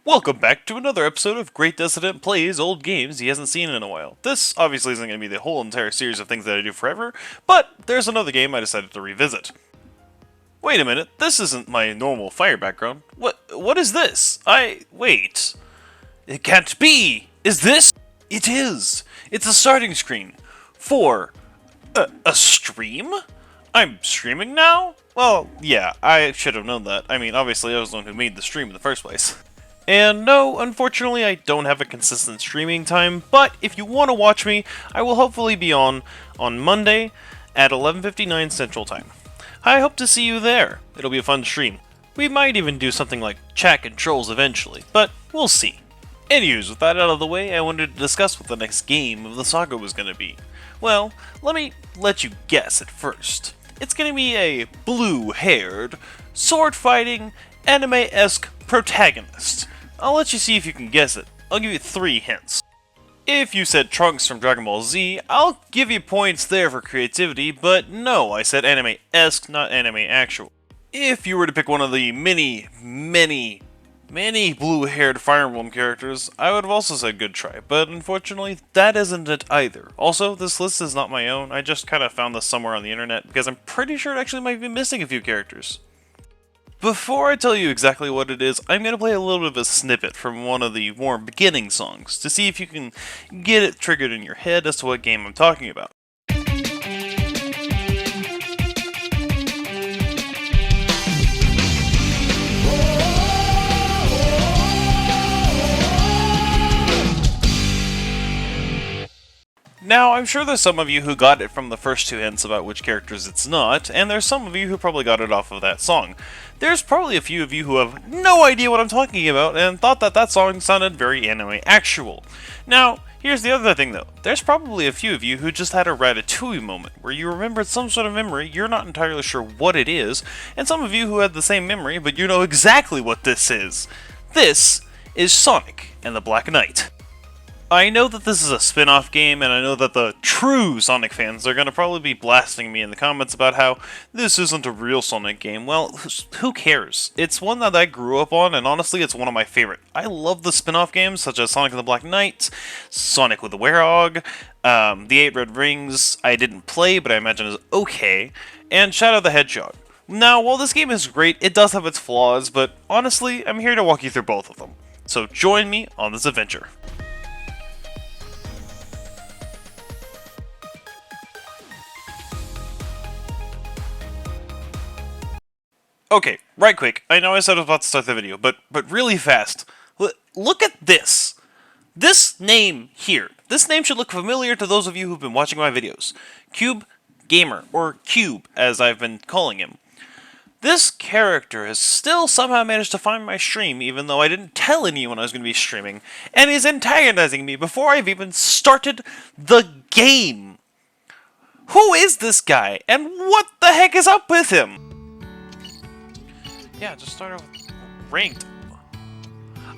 Welcome back to another episode of Great Dissident Plays Old Games he hasn't seen in a while. This obviously isn't going to be the whole entire series of things that I do forever, but there's another game I decided to revisit. Wait a minute, this isn't my normal fire background. What is this? Wait. It can't be! Is this? It is! It's a starting screen. For... a stream? I'm streaming now? Well, yeah, I should have known that. I mean, obviously I was the one who made the stream in the first place. And no, unfortunately I don't have a consistent streaming time, but if you want to watch me, I will hopefully be on Monday at 11:59 Central Time. I hope to see you there. It'll be a fun stream. We might even do something like chat controls eventually, but we'll see. Anyways, with that out of the way, I wanted to discuss what the next game of the saga was going to be. Well, let me let you guess at first. It's going to be a blue-haired, sword-fighting, anime-esque protagonist. I'll let you see if you can guess it. I'll give you 3 hints. If you said Trunks from Dragon Ball Z, I'll give you points there for creativity, but no, I said anime-esque, not anime-actual. If you were to pick one of the many blue-haired Fire Emblem characters, I would have also said good try, but unfortunately, that isn't it either. Also, this list is not my own, I just kind of found this somewhere on the internet, because I'm pretty sure it actually might be missing a few characters. Before I tell you exactly what it is, I'm going to play a little bit of a snippet from one of the more beginning songs, to see if you can get it triggered in your head as to what game I'm talking about. Now, I'm sure there's some of you who got it from the first 2 hints about which characters it's not, and there's some of you who probably got it off of that song. There's probably a few of you who have no idea what I'm talking about and thought that that song sounded very anime-actual. Now, here's the other thing though. There's probably a few of you who just had a Ratatouille moment, where you remembered some sort of memory, you're not entirely sure what it is, and some of you who had the same memory, but you know exactly what this is. This is Sonic and the Black Knight. I know that this is a spin-off game, and I know that the true Sonic fans are going to probably be blasting me in the comments about how this isn't a real Sonic game. Well, who cares? It's one that I grew up on, and honestly, it's one of my favorite. I love the spin-off games, such as Sonic and the Black Knight, Sonic with the Werehog, the 8 Red Rings I didn't play, but I imagine is okay, and Shadow the Hedgehog. Now, while this game is great, it does have its flaws, but honestly, I'm here to walk you through both of them. So join me on this adventure. Okay, right quick, I know I said I was about to start the video, but really fast. Look at this! This name here. This name should look familiar to those of you who've been watching my videos. Cube Gamer, or Cube, as I've been calling him. This character has still somehow managed to find my stream, even though I didn't tell anyone I was going to be streaming, and is antagonizing me before I've even started the game! Who is this guy, and what the heck is up with him? Yeah, just start off with ranked.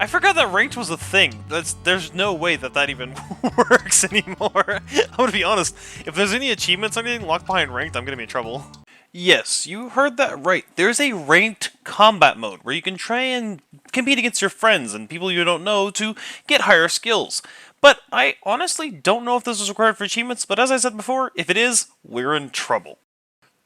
I forgot that ranked was a thing. There's no way that that even works anymore. I'm gonna be honest, if there's any achievements I'm getting locked behind ranked, I'm gonna be in trouble. Yes, you heard that right. There's a ranked combat mode where you can try and compete against your friends and people you don't know to get higher skills. But I honestly don't know if this is required for achievements, but as I said before, if it is, we're in trouble.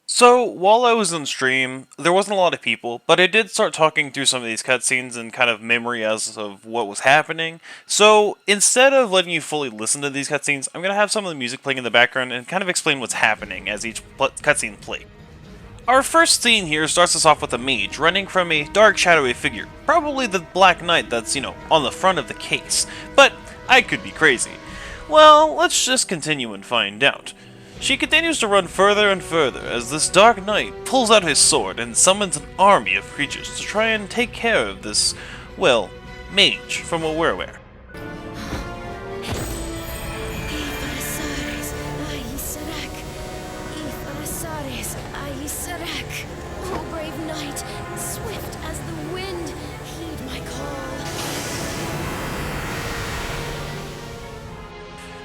So, while I was on stream, there wasn't a lot of people, but I did start talking through some of these cutscenes and kind of memory as of what was happening. So, instead of letting you fully listen to these cutscenes, I'm going to have some of the music playing in the background and kind of explain what's happening as each cutscene plays. Our first scene here starts us off with a mage running from a dark, shadowy figure. Probably the Black Knight that's, on the front of the case. But I could be crazy. Well, let's just continue and find out. She continues to run further and further as this Dark Knight pulls out his sword and summons an army of creatures to try and take care of this, well, mage, from what we're aware. Oh, brave knight, swift as the wind, heed my call.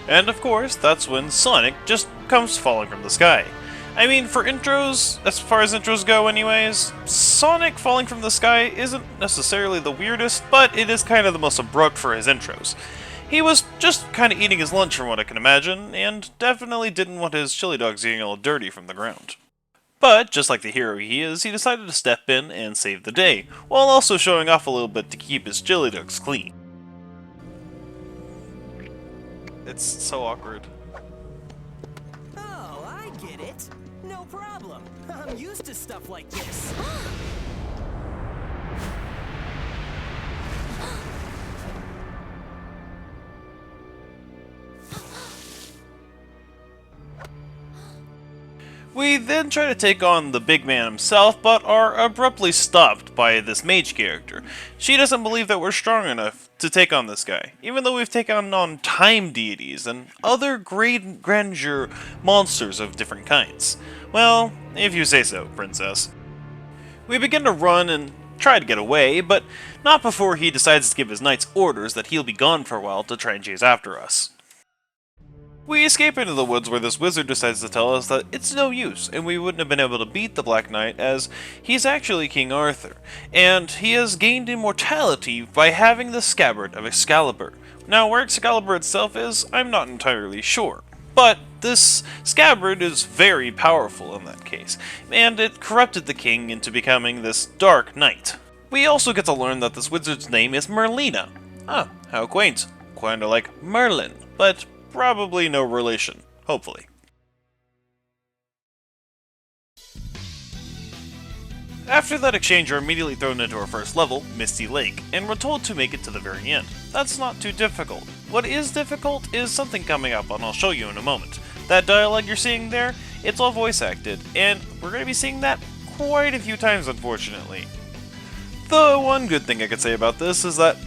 And of course, that's when Sonic just comes falling from the sky. I mean, for intros, as far as intros go anyways, Sonic falling from the sky isn't necessarily the weirdest, but it is kind of the most abrupt for his intros. He was just kind of eating his lunch from what I can imagine, and definitely didn't want his chili dogs getting all dirty from the ground. But, just like the hero he is, he decided to step in and save the day, while also showing off a little bit to keep his chili dogs clean. It's so awkward. Oh, I get it. No problem. I'm used to stuff like this. We then try to take on the big man himself, but are abruptly stopped by this mage character. She doesn't believe that we're strong enough to take on this guy, even though we've taken on time deities and other great grandeur monsters of different kinds. Well, if you say so, princess. We begin to run and try to get away, but not before he decides to give his knights orders that he'll be gone for a while to try and chase after us. We escape into the woods where this wizard decides to tell us that it's no use, and we wouldn't have been able to beat the Black Knight as he's actually King Arthur, and he has gained immortality by having the scabbard of Excalibur. Now, where Excalibur itself is, I'm not entirely sure, but this scabbard is very powerful in that case, and it corrupted the king into becoming this Dark Knight. We also get to learn that this wizard's name is Merlina. Ah, how quaint. Kinda like Merlin, but probably no relation, hopefully. After that exchange, we're immediately thrown into our first level, Misty Lake, and we're told to make it to the very end. That's not too difficult. What is difficult is something coming up, and I'll show you in a moment. That dialogue you're seeing there, it's all voice acted, and we're going to be seeing that quite a few times, unfortunately. The one good thing I could say about this is that,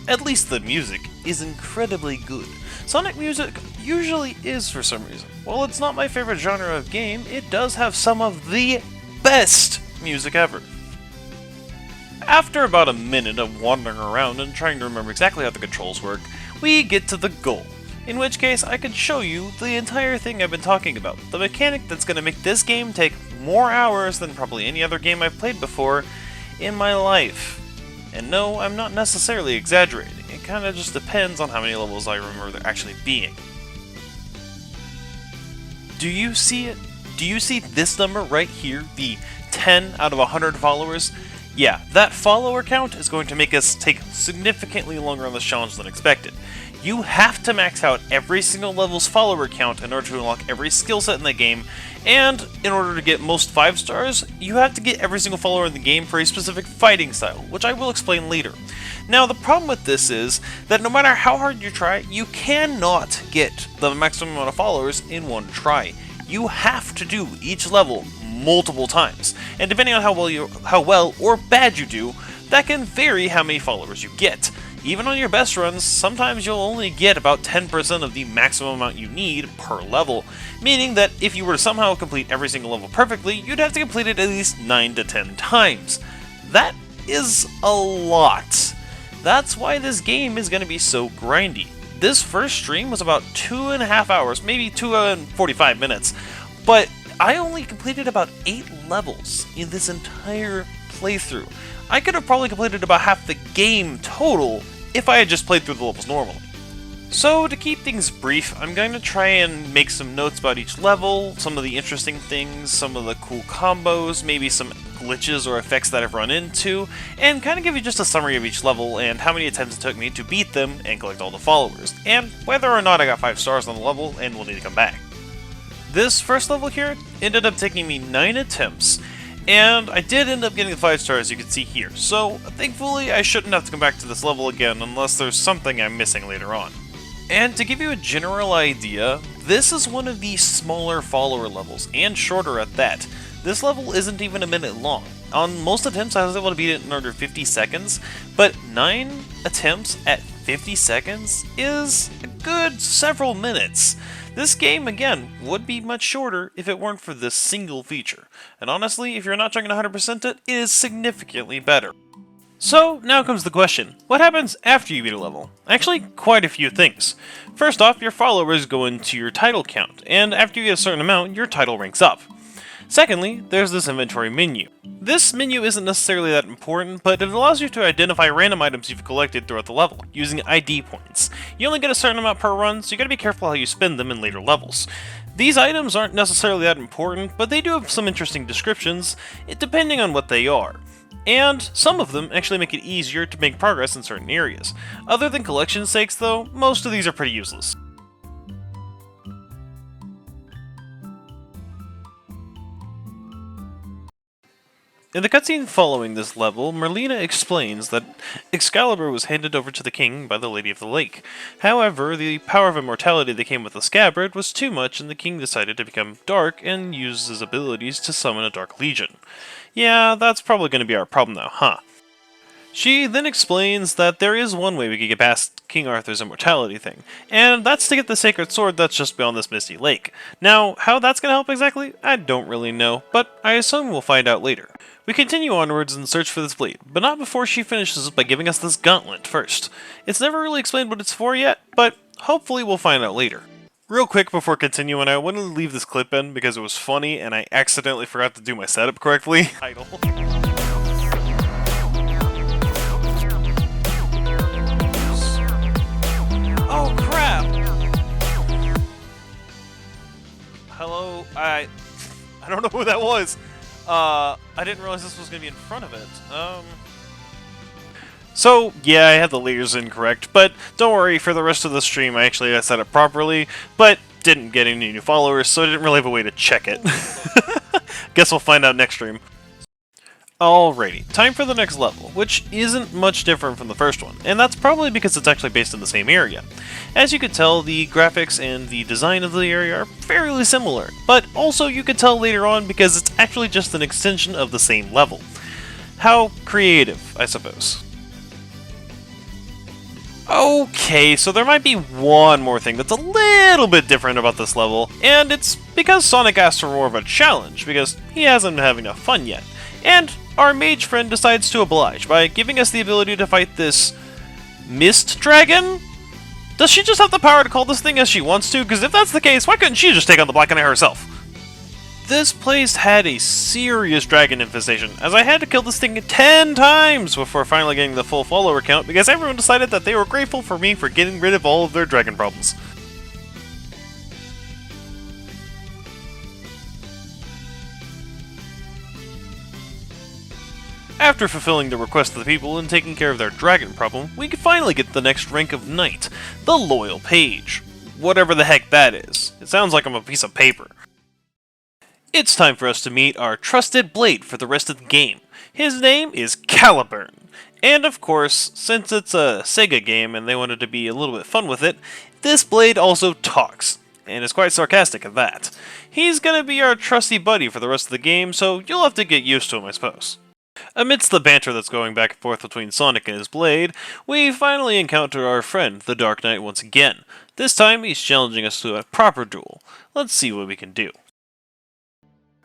at least the music is incredibly good. Sonic music usually is for some reason. While it's not my favorite genre of game, it does have some of the best music ever. After about a minute of wandering around and trying to remember exactly how the controls work, we get to the goal. In which case, I could show you the entire thing I've been talking about. The mechanic that's going to make this game take more hours than probably any other game I've played before in my life. And no, I'm not necessarily exaggerating. It kind of just depends on how many levels I remember there actually being. Do you see it? Do you see this number right here? The 10 out of 100 followers? Yeah, that follower count is going to make us take significantly longer on this challenge than expected. You have to max out every single level's follower count in order to unlock every skill set in the game, and in order to get most 5 stars, you have to get every single follower in the game for a specific fighting style, which I will explain later. Now, the problem with this is that no matter how hard you try, you cannot get the maximum amount of followers in one try. You have to do each level multiple times, and depending on how well or bad you do, that can vary how many followers you get. Even on your best runs, sometimes you'll only get about 10% of the maximum amount you need per level, meaning that if you were to somehow complete every single level perfectly, you'd have to complete it at least 9 to 10 times. That is a lot. That's why this game is going to be so grindy. This first stream was about 2.5 hours, maybe 2 and 45 minutes, but I only completed about 8 levels in this entire playthrough. I could have probably completed about half the game total if I had just played through the levels normally. So to keep things brief, I'm going to try and make some notes about each level, some of the interesting things, some of the cool combos, maybe some glitches or effects that I've run into, and kind of give you just a summary of each level and how many attempts it took me to beat them and collect all the followers, and whether or not I got 5 stars on the level and will need to come back. This first level here ended up taking me 9 attempts, and I did end up getting the 5 stars you can see here, so thankfully I shouldn't have to come back to this level again unless there's something I'm missing later on. And to give you a general idea, this is one of the smaller follower levels, and shorter at that. This level isn't even a minute long. On most attempts I was able to beat it in under 50 seconds, but 9 attempts at 50 seconds is a good several minutes. This game, again, would be much shorter if it weren't for this single feature. And honestly, if you're not trying to 100% it, it is significantly better. So, now comes the question, what happens after you beat a level? Actually, quite a few things. First off, your followers go into your title count, and after you get a certain amount, your title ranks up. Secondly, there's this inventory menu. This menu isn't necessarily that important, but it allows you to identify random items you've collected throughout the level, using ID points. You only get a certain amount per run, so you gotta be careful how you spend them in later levels. These items aren't necessarily that important, but they do have some interesting descriptions, depending on what they are. And some of them actually make it easier to make progress in certain areas. Other than collection sakes though, most of these are pretty useless. In the cutscene following this level, Merlina explains that Excalibur was handed over to the king by the Lady of the Lake. However, the power of immortality that came with the scabbard was too much and the king decided to become dark and use his abilities to summon a Dark Legion. Yeah, that's probably going to be our problem now, huh? She then explains that there is one way we could get past King Arthur's immortality thing, and that's to get the sacred sword that's just beyond this misty lake. Now, how that's going to help exactly, I don't really know, but I assume we'll find out later. We continue onwards and search for this blade, but not before she finishes by giving us this gauntlet first. It's never really explained what it's for yet, but hopefully we'll find out later. Real quick before continuing, I wanted to leave this clip in because it was funny and I accidentally forgot to do my setup correctly. Idle. Oh crap! Hello, I don't know who that was. I didn't realize this was gonna be in front of it. So, yeah, I had the layers incorrect, but don't worry, for the rest of the stream I actually set it properly, but didn't get any new followers, so I didn't really have a way to check it. Guess we'll find out next stream. Alrighty, time for the next level, which isn't much different from the first one, and that's probably because it's actually based in the same area. As you could tell, the graphics and the design of the area are fairly similar, but also you could tell later on because it's actually just an extension of the same level. How creative, I suppose. Okay, so there might be one more thing that's a little bit different about this level, and it's because Sonic asked for more of a challenge, because he hasn't been having enough fun yet. And our mage friend decides to oblige by giving us the ability to fight this Mist Dragon? Does she just have the power to call this thing as she wants to? Because if that's the case, why couldn't she just take on the Black Knight herself? This place had a serious dragon infestation, as I had to kill this thing 10 times before finally getting the full follower count because everyone decided that they were grateful for me for getting rid of all of their dragon problems. After fulfilling the request of the people and taking care of their dragon problem, we could finally get the next rank of Knight, the Loyal Page. Whatever the heck that is. It sounds like I'm a piece of paper. It's time for us to meet our trusted blade for the rest of the game. His name is Caliburn. And of course, since it's a Sega game and they wanted to be a little bit fun with it, this blade also talks, and is quite sarcastic at that. He's gonna be our trusty buddy for the rest of the game, so you'll have to get used to him, I suppose. Amidst the banter that's going back and forth between Sonic and his blade, we finally encounter our friend, the Dark Knight, once again. This time, he's challenging us to a proper duel. Let's see what we can do.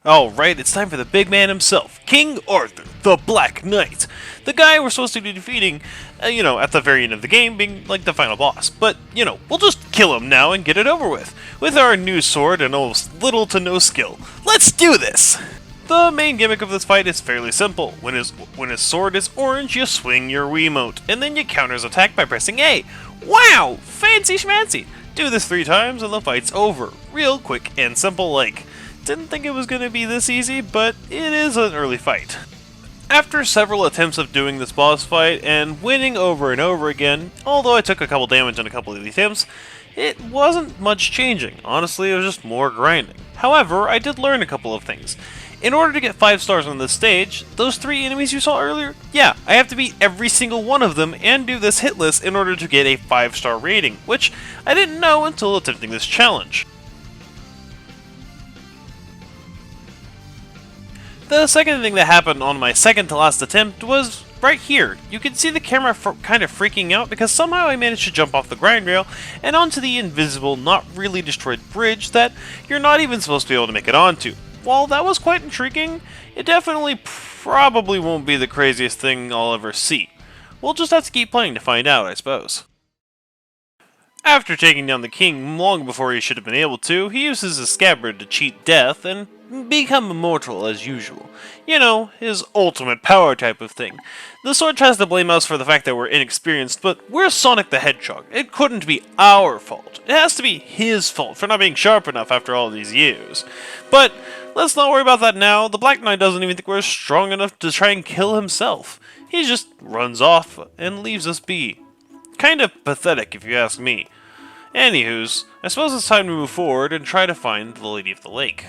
Alright, it's time for the big man himself, King Arthur, the Black Knight. The guy we're supposed to be defeating, at the very end of the game, being like the final boss. But, we'll just kill him now and get it over with our new sword and almost little to no skill. Let's do this! The main gimmick of this fight is fairly simple. When his sword is orange, you swing your Wiimote, and then you counter his attack by pressing A. Wow! Fancy schmancy! Do this 3 times and the fight's over. Real quick and simple like. Didn't think it was going to be this easy, but it is an early fight. After several attempts of doing this boss fight and winning over and over again, although I took a couple damage in a couple of the attempts, it wasn't much changing. Honestly, it was just more grinding. However, I did learn a couple of things. In order to get 5 stars on this stage, those 3 enemies you saw earlier, yeah, I have to beat every single one of them and do this hit list in order to get a 5-star rating, which I didn't know until attempting this challenge. The second thing that happened on my second to last attempt was right here. You can see the camera kind of freaking out because somehow I managed to jump off the grind rail and onto the invisible, not really destroyed bridge that you're not even supposed to be able to make it onto. While that was quite intriguing, it definitely probably won't be the craziest thing I'll ever see. We'll just have to keep playing to find out, I suppose. After taking down the king long before he should have been able to, he uses his scabbard to cheat death and become immortal as usual. You know, his ultimate power type of thing. The sword tries to blame us for the fact that we're inexperienced, but we're Sonic the Hedgehog. It couldn't be our fault. It has to be his fault for not being sharp enough after all these years. But let's not worry about that now. The Black Knight doesn't even think we're strong enough to try and kill himself. He just runs off and leaves us be. Kind of pathetic if you ask me. Anywho's, I suppose it's time to move forward and try to find the Lady of the Lake.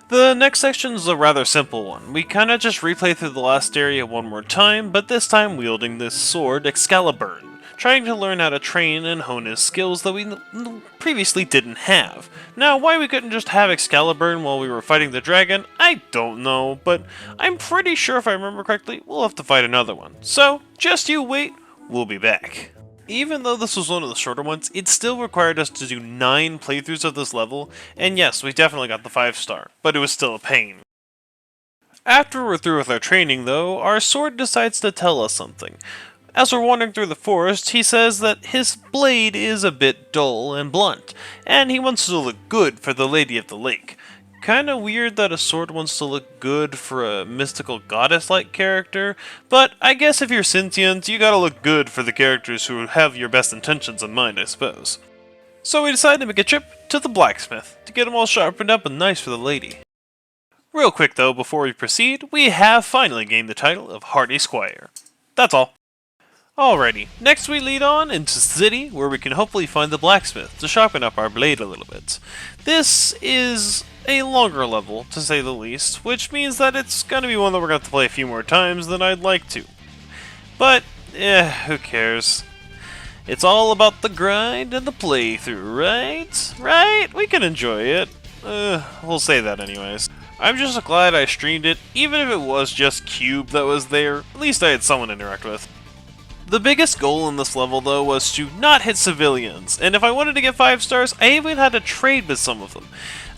The next section is a rather simple one. We kinda just replay through the last area one more time, but this time wielding this sword, Excalibur, trying to learn how to train and hone his skills that we previously didn't have. Now, why we couldn't just have Excalibur while we were fighting the dragon, I don't know, but I'm pretty sure if I remember correctly, we'll have to fight another one. So, just you wait, we'll be back. Even though this was one of the shorter ones, it still required us to do 9 playthroughs of this level, and yes, we definitely got the 5-star, but it was still a pain. After we're through with our training though, our sword decides to tell us something. As we're wandering through the forest, he says that his blade is a bit dull and blunt, and he wants to look good for the Lady of the Lake. Kinda weird that a sword wants to look good for a mystical goddess-like character, but I guess if you're sentient, you gotta look good for the characters who have your best intentions in mind, I suppose. So we decided to make a trip to the blacksmith, to get them all sharpened up and nice for the lady. Real quick though, before we proceed, we have finally gained the title of Hardy Squire. That's all. Alrighty, next we lead on into the city, where we can hopefully find the blacksmith to sharpen up our blade a little bit. This is a longer level, to say the least, which means that it's gonna be one that we're gonna have to play a few more times than I'd like to. But, who cares? It's all about the grind and the playthrough, right? Right? We can enjoy it. We'll say that anyways. I'm just glad I streamed it, even if it was just Cube that was there, at least I had someone to interact with. The biggest goal in this level though was to not hit civilians, and if I wanted to get 5 stars, I even had to trade with some of them.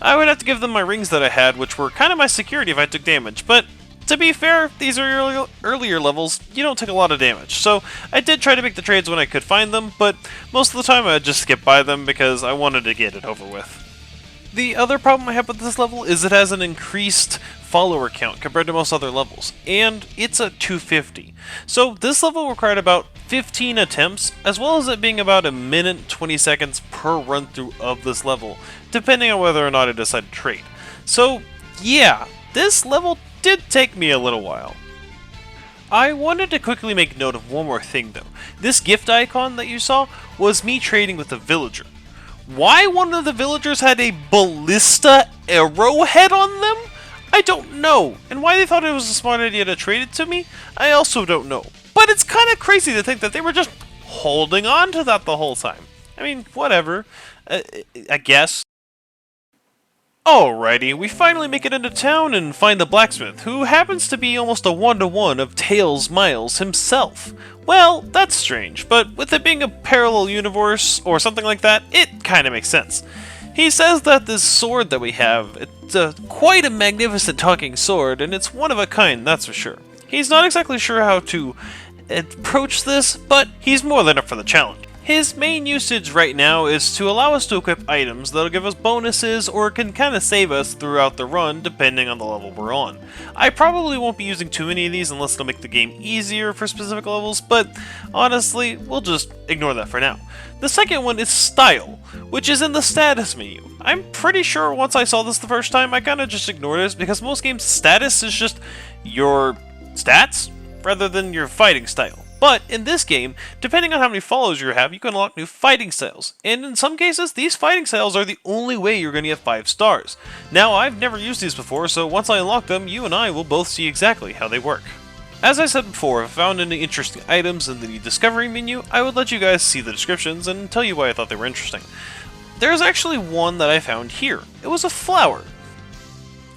I would have to give them my rings that I had, which were kind of my security if I took damage, but to be fair, these are earlier levels, you don't take a lot of damage, so I did try to make the trades when I could find them, but most of the time I would just skip by them because I wanted to get it over with. The other problem I have with this level is it has an increased follower count compared to most other levels, and it's at 250. So this level required about 15 attempts, as well as it being about a minute 20 seconds per run through of this level, depending on whether or not I decide to trade. So yeah, this level did take me a little while. I wanted to quickly make note of one more thing though. This gift icon that you saw was me trading with a villager. Why one of the villagers had a ballista arrowhead on them? I don't know, and why they thought it was a smart idea to trade it to me, I also don't know. But it's kind of crazy to think that they were just holding on to that the whole time. I mean, whatever, I guess. Alrighty, we finally make it into town and find the blacksmith, who happens to be almost a one-to-one of Tails Miles himself. Well, that's strange, but with it being a parallel universe or something like that, it kinda makes sense. He says that this sword that we have, it's quite a magnificent talking sword, and it's one of a kind, that's for sure. He's not exactly sure how to approach this, but he's more than up for the challenge. His main usage right now is to allow us to equip items that'll give us bonuses or can kinda save us throughout the run depending on the level we're on. I probably won't be using too many of these unless it'll make the game easier for specific levels, but honestly, we'll just ignore that for now. The second one is Style, which is in the status menu. I'm pretty sure once I saw this the first time, I kinda just ignored it because most games status is just your stats rather than your fighting style. But in this game, depending on how many followers you have, you can unlock new fighting styles. And in some cases, these fighting styles are the only way you're going to get 5 stars. Now, I've never used these before, so once I unlock them, you and I will both see exactly how they work. As I said before, if I found any interesting items in the discovery menu, I would let you guys see the descriptions and tell you why I thought they were interesting. There's actually one that I found here. It was a flower.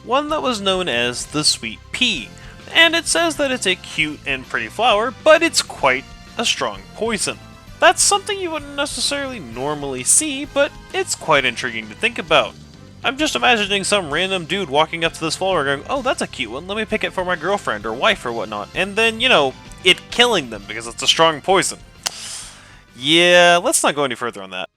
One that was known as the Sweet Pea. And it says that it's a cute and pretty flower, but it's quite a strong poison. That's something you wouldn't necessarily normally see, but it's quite intriguing to think about. I'm just imagining some random dude walking up to this flower going, oh, that's a cute one, let me pick it for my girlfriend or wife or whatnot, and then, you know, it killing them because it's a strong poison. Yeah, let's not go any further on that.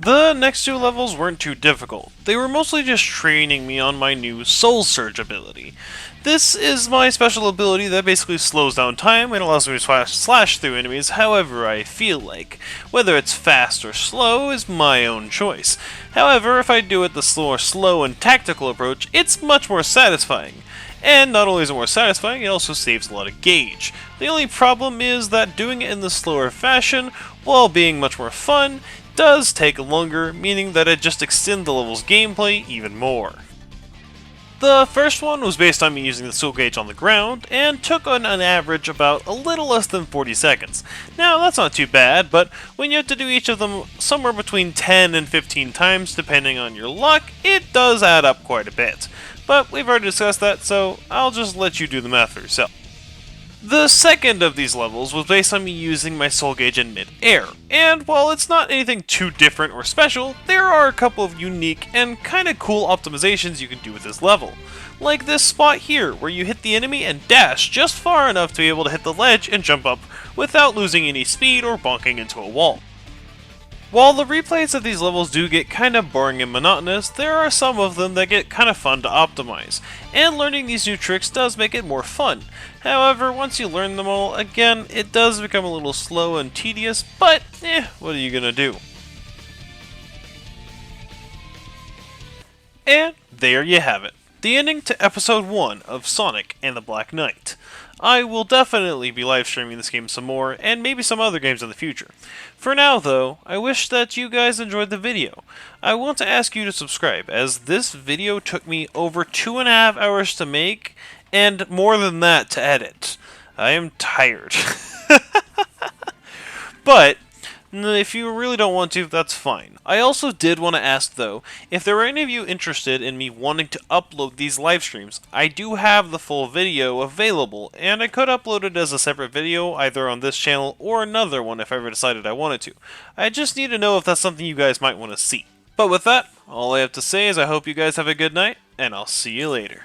The next two levels weren't too difficult. They were mostly just training me on my new Soul Surge ability. This is my special ability that basically slows down time and allows me to slash through enemies however I feel like. Whether it's fast or slow is my own choice. However, if I do it the more slow and tactical approach, it's much more satisfying. And not only is it more satisfying, it also saves a lot of gauge. The only problem is that doing it in the slower fashion, while being much more fun, does take longer, meaning that it just extends the level's gameplay even more. The first one was based on me using the soul gauge on the ground, and took on an average about a little less than 40 seconds. Now that's not too bad, but when you have to do each of them somewhere between 10 and 15 times depending on your luck, it does add up quite a bit. But we've already discussed that, so I'll just let you do the math for yourself. The second of these levels was based on me using my soul gauge in mid-air, and while it's not anything too different or special, there are a couple of unique and kinda cool optimizations you can do with this level. Like this spot here, where you hit the enemy and dash just far enough to be able to hit the ledge and jump up without losing any speed or bonking into a wall. While the replays of these levels do get kinda boring and monotonous, there are some of them that get kinda fun to optimize, and learning these new tricks does make it more fun. However, once you learn them all, again, it does become a little slow and tedious, but what are you gonna do? And there you have it. The ending to episode 1 of Sonic and the Black Knight. I will definitely be live streaming this game some more, and maybe some other games in the future. For now though, I wish that you guys enjoyed the video. I want to ask you to subscribe, as this video took me over 2.5 hours to make, and more than that to edit. I am tired. But if you really don't want to, that's fine. I also did want to ask though, if there are any of you interested in me wanting to upload these live streams, I do have the full video available, and I could upload it as a separate video either on this channel or another one if I ever decided I wanted to. I just need to know if that's something you guys might want to see. But with that, all I have to say is I hope you guys have a good night, and I'll see you later.